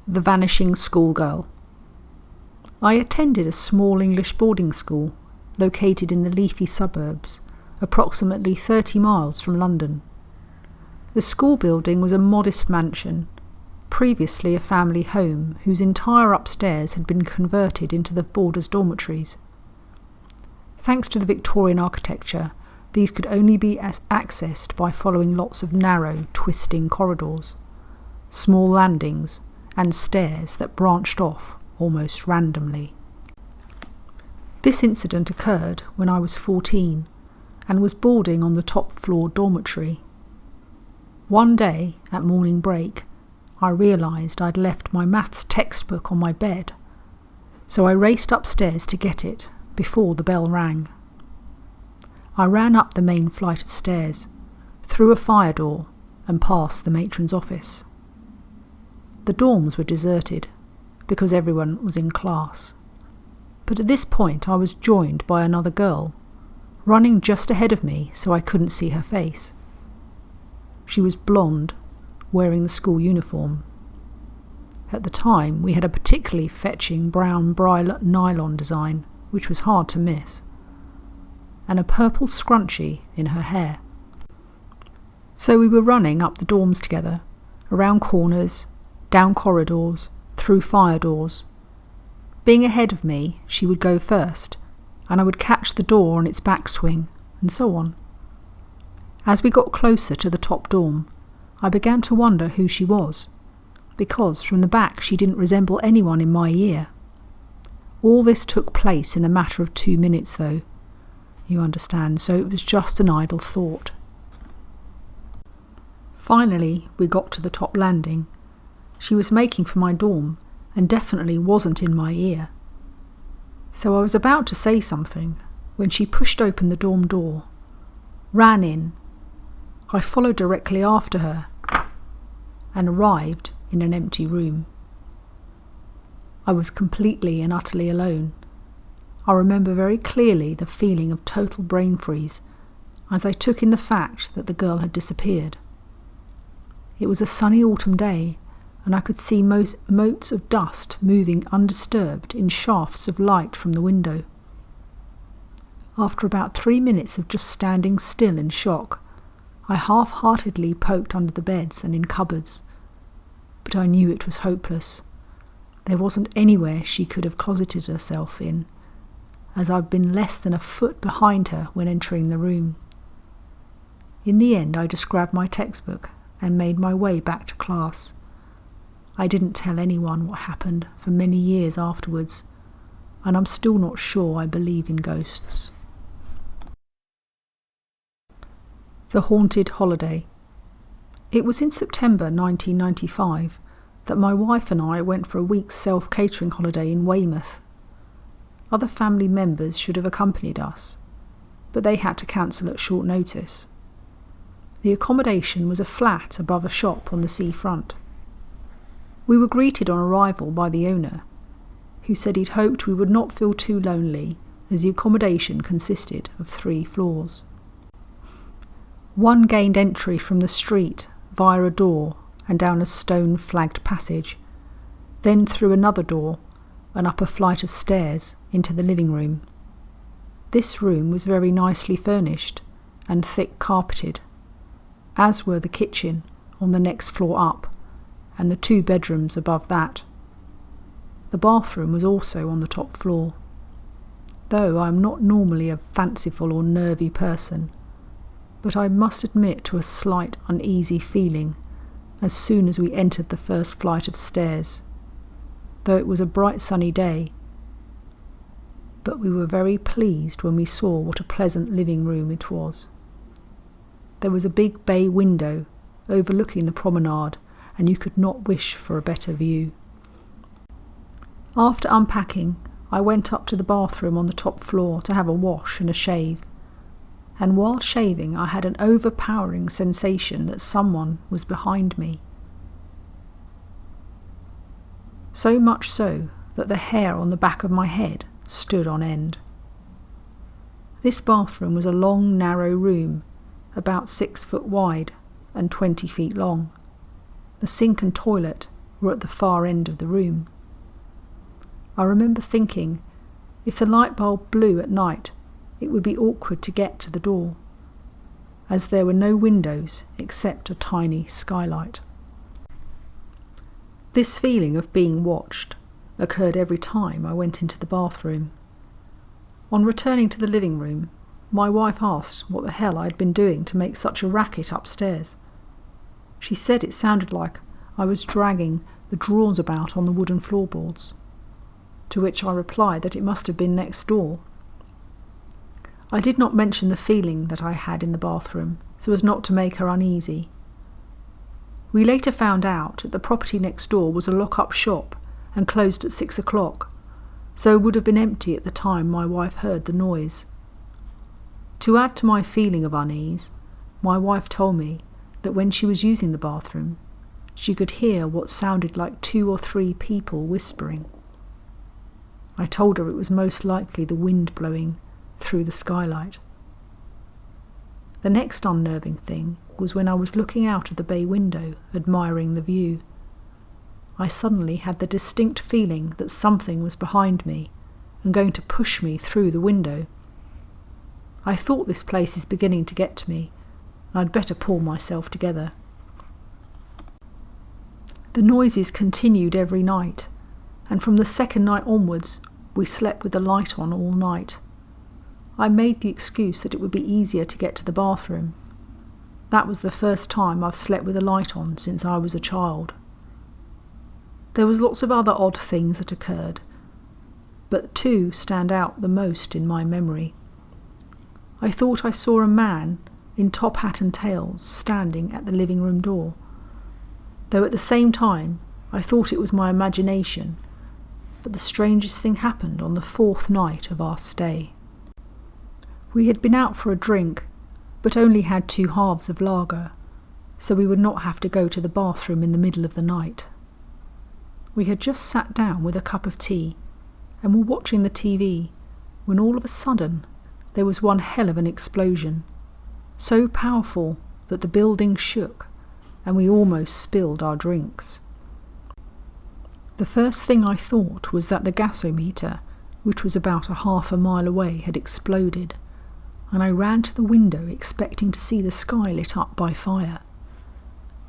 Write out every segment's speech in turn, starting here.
The Vanishing School Girl. I attended a small English boarding school located in the leafy suburbs, approximately 30 miles from London. The school building was a modest mansion, previously a family home whose entire upstairs had been converted into the boarders' dormitories. Thanks to the Victorian architecture, these could only be accessed by following lots of narrow, twisting corridors, small landings, and stairs that branched off almost randomly. This incident occurred when I was 14 and was boarding on the top floor dormitory. One day, at morning break, I realised I'd left my maths textbook on my bed, so I raced upstairs to get it before the bell rang. I ran up the main flight of stairs, through a fire door, and past the matron's office. The dorms were deserted, because everyone was in class. But at this point I was joined by another girl, running just ahead of me so I couldn't see her face. She was blonde, wearing the school uniform. At the time we had a particularly fetching brown nylon design, which was hard to miss, and a purple scrunchie in her hair. So we were running up the dorms together, around corners, down corridors, through fire doors. Being ahead of me, she would go first, and I would catch the door on its backswing, and so on. As we got closer to the top dorm, I began to wonder who she was, because from the back she didn't resemble anyone in my year. All this took place in a matter of 2 minutes, though, you understand, so it was just an idle thought. Finally, we got to the top landing. She was making for my dorm, and definitely wasn't in my ear. So I was about to say something when she pushed open the dorm door, ran in. I followed directly after her and arrived in an empty room. I was completely and utterly alone. I remember very clearly the feeling of total brain freeze as I took in the fact that the girl had disappeared. It was a sunny autumn day, and I could see motes of dust moving undisturbed in shafts of light from the window. After about 3 minutes of just standing still in shock, I half-heartedly poked under the beds and in cupboards, but I knew it was hopeless. There wasn't anywhere she could have closeted herself in, as I'd been less than a foot behind her when entering the room. In the end, I just grabbed my textbook and made my way back to class. I didn't tell anyone what happened for many years afterwards, and I'm still not sure I believe in ghosts. The Haunted Holiday. It was in September 1995 that my wife and I went for a week's self-catering holiday in Weymouth. Other family members should have accompanied us, but they had to cancel at short notice. The accommodation was a flat above a shop on the seafront. We were greeted on arrival by the owner, who said he'd hoped we would not feel too lonely, as the accommodation consisted of 3 floors. One gained entry from the street via a door and down a stone-flagged passage, then through another door and up a flight of stairs into the living room. This room was very nicely furnished and thick carpeted, as were the kitchen on the next floor up, and the 2 bedrooms above that. The bathroom was also on the top floor. Though I am not normally a fanciful or nervy person, but I must admit to a slight uneasy feeling as soon as we entered the first flight of stairs, though it was a bright sunny day. But we were very pleased when we saw what a pleasant living room it was. There was a big bay window overlooking the promenade, and you could not wish for a better view. After unpacking, I went up to the bathroom on the top floor to have a wash and a shave, and while shaving I had an overpowering sensation that someone was behind me. So much so that the hair on the back of my head stood on end. This bathroom was a long, narrow room, about 6 foot wide and 20 feet long. The sink and toilet were at the far end of the room. I remember thinking, if the light bulb blew at night, it would be awkward to get to the door, as there were no windows except a tiny skylight. This feeling of being watched occurred every time I went into the bathroom. On returning to the living room, my wife asked what the hell I had been doing to make such a racket upstairs. She said it sounded like I was dragging the drawers about on the wooden floorboards, to which I replied that it must have been next door. I did not mention the feeling that I had in the bathroom, so as not to make her uneasy. We later found out that the property next door was a lock-up shop and closed at 6 o'clock, so it would have been empty at the time my wife heard the noise. To add to my feeling of unease, my wife told me that when she was using the bathroom, she could hear what sounded like 2 or 3 people whispering. I told her it was most likely the wind blowing through the skylight. The next unnerving thing was when I was looking out of the bay window, admiring the view. I suddenly had the distinct feeling that something was behind me and going to push me through the window. I thought, this place is beginning to get to me, and I'd better pull myself together. The noises continued every night, and from the second night onwards, we slept with the light on all night. I made the excuse that it would be easier to get to the bathroom. That was the first time I've slept with a light on since I was a child. There was lots of other odd things that occurred, but 2 stand out the most in my memory. I thought I saw a man in top hat and tails standing at the living room door, though at the same time I thought it was my imagination, but the strangest thing happened on the 4th night of our stay. We had been out for a drink, but only had 2 halves of lager, so we would not have to go to the bathroom in the middle of the night. We had just sat down with a cup of tea and were watching the TV when all of a sudden there was one hell of an explosion, so powerful that the building shook and we almost spilled our drinks. The first thing I thought was that the gasometer, which was about a half a mile away, had exploded, and I ran to the window expecting to see the sky lit up by fire.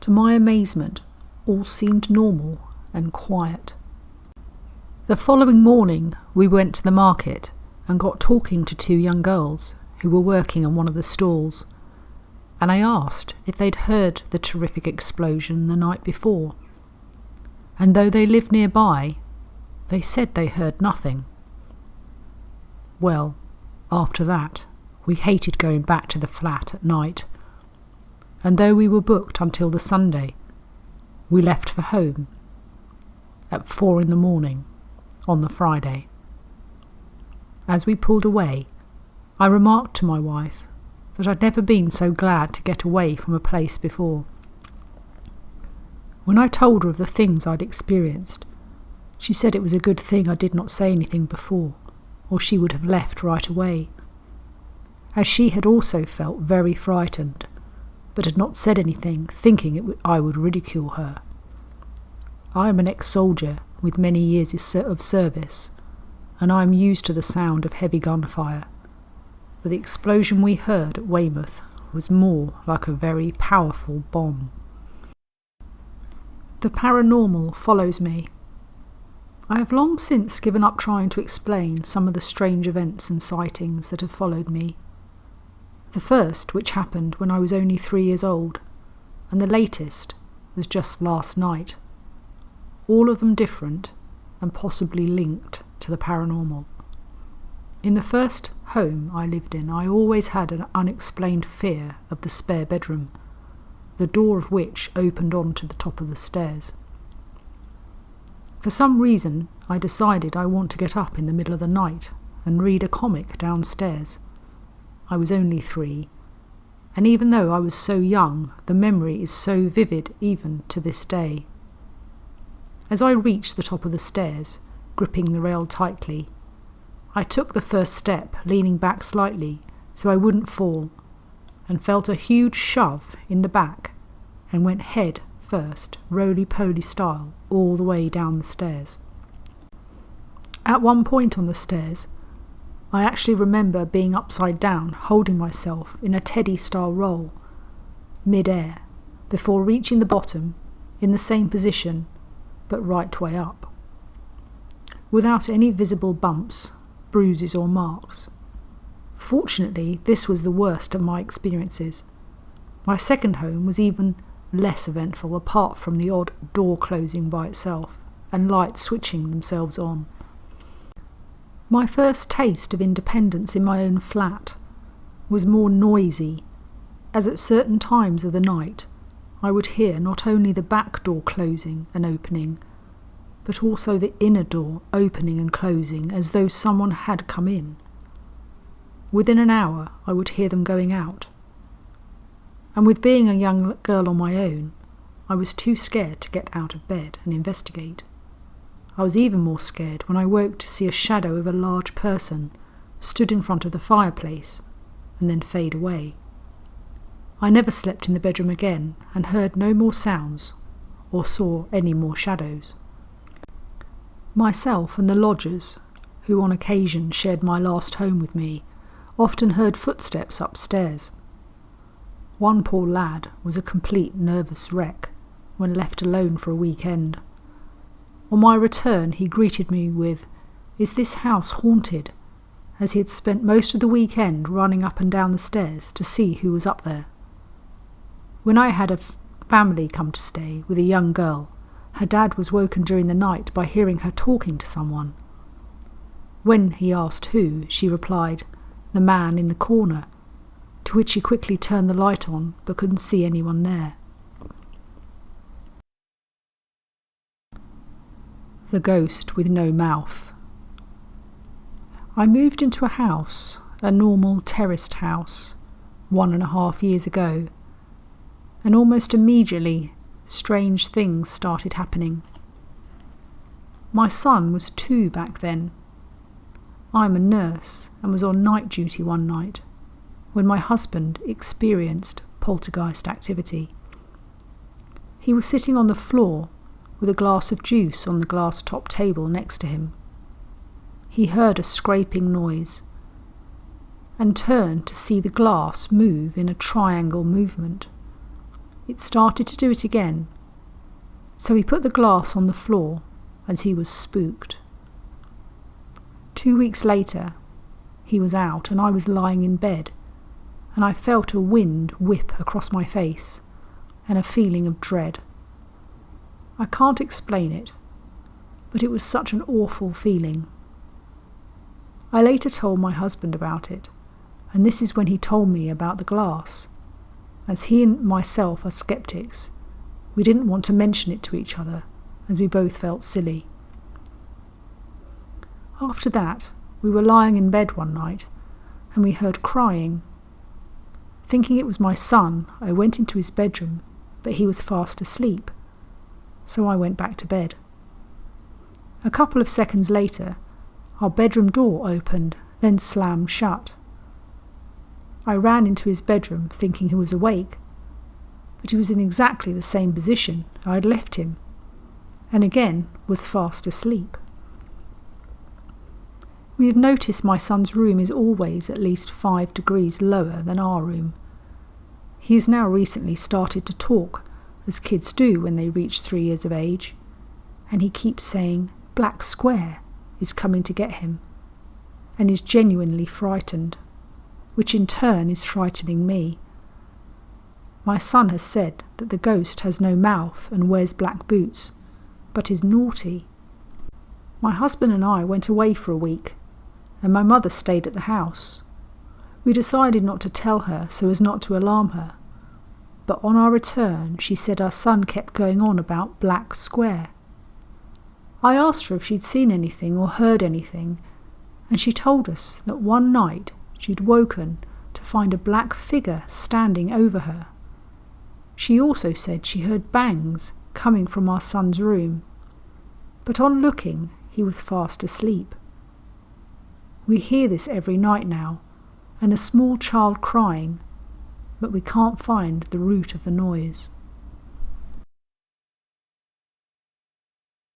To my amazement, all seemed normal and quiet. The following morning we went to the market and got talking to 2 young girls who were working in one of the stalls, and I asked if they'd heard the terrific explosion the night before, and though they lived nearby, they said they heard nothing. Well, after that, we hated going back to the flat at night, and though we were booked until the Sunday, we left for home at 4 a.m. on the Friday. As we pulled away, I remarked to my wife that I'd never been so glad to get away from a place before. When I told her of the things I'd experienced, she said it was a good thing I did not say anything before, or she would have left right away, as she had also felt very frightened, but had not said anything, thinking I would ridicule her. I am an ex-soldier with many years of service, and I am used to the sound of heavy gunfire, but the explosion we heard at Weymouth was more like a very powerful bomb. The paranormal follows me. I have long since given up trying to explain some of the strange events and sightings that have followed me. The first, which happened when I was only 3 years old, and the latest was just last night. All of them different and possibly linked to the paranormal. In the first home I lived in, I always had an unexplained fear of the spare bedroom, the door of which opened onto the top of the stairs. For some reason, I decided I want to get up in the middle of the night and read a comic downstairs. I was only 3, and even though I was so young, the memory is so vivid even to this day. As I reached the top of the stairs, gripping the rail tightly, I took the first step, leaning back slightly so I wouldn't fall, and felt a huge shove in the back and went head first, roly-poly style, all the way down the stairs. At one point on the stairs, I actually remember being upside down, holding myself in a teddy-style roll, mid-air, before reaching the bottom, in the same position, but right way up, without any visible bumps, bruises or marks. Fortunately, this was the worst of my experiences. My second home was even less eventful, apart from the odd door closing by itself and lights switching themselves on. My first taste of independence in my own flat was more noisy, as at certain times of the night I would hear not only the back door closing and opening, but also the inner door opening and closing as though someone had come in. Within an hour I would hear them going out. And with being a young girl on my own, I was too scared to get out of bed and investigate. I was even more scared when I woke to see a shadow of a large person stood in front of the fireplace and then fade away. I never slept in the bedroom again and heard no more sounds or saw any more shadows. Myself and the lodgers, who on occasion shared my last home with me, often heard footsteps upstairs. One poor lad was a complete nervous wreck when left alone for a weekend. On my return he greeted me with, "Is this house haunted?" as he had spent most of the weekend running up and down the stairs to see who was up there. When I had a family come to stay with a young girl, her dad was woken during the night by hearing her talking to someone. When he asked who, she replied, "The man in the corner," to which he quickly turned the light on but couldn't see anyone there. The ghost with no mouth. I moved into a house, a normal terraced house, 1.5 years ago, and almost immediately strange things started happening. My son was 2 back then. I'm a nurse and was on night duty one night when my husband experienced poltergeist activity. He was sitting on the floor with a glass of juice on the glass top table next to him. He heard a scraping noise and turned to see the glass move in a triangle movement. It started to do it again, so he put the glass on the floor as he was spooked. 2 weeks later, he was out and I was lying in bed, and I felt a wind whip across my face and a feeling of dread. I can't explain it, but it was such an awful feeling. I later told my husband about it, and this is when he told me about the glass. As he and myself are skeptics, we didn't want to mention it to each other, as we both felt silly. After that, we were lying in bed one night, and we heard crying. Thinking it was my son, I went into his bedroom, but he was fast asleep, so I went back to bed. A couple of seconds later, our bedroom door opened, then slammed shut. I ran into his bedroom thinking he was awake, but he was in exactly the same position I had left him, and again was fast asleep. We have noticed my son's room is always at least 5 degrees lower than our room. He has now recently started to talk, as kids do when they reach 3 years of age, and he keeps saying, "Black Square is coming to get him," and is genuinely frightened, which in turn is frightening me. My son has said that the ghost has no mouth and wears black boots, but is naughty. My husband and I went away for a week, and my mother stayed at the house. We decided not to tell her so as not to alarm her, but on our return she said our son kept going on about Black Square. I asked her if she'd seen anything or heard anything, and she told us that one night she'd woken to find a black figure standing over her. She also said she heard bangs coming from our son's room, but on looking he was fast asleep. We hear this every night now, and a small child crying, but we can't find the root of the noise.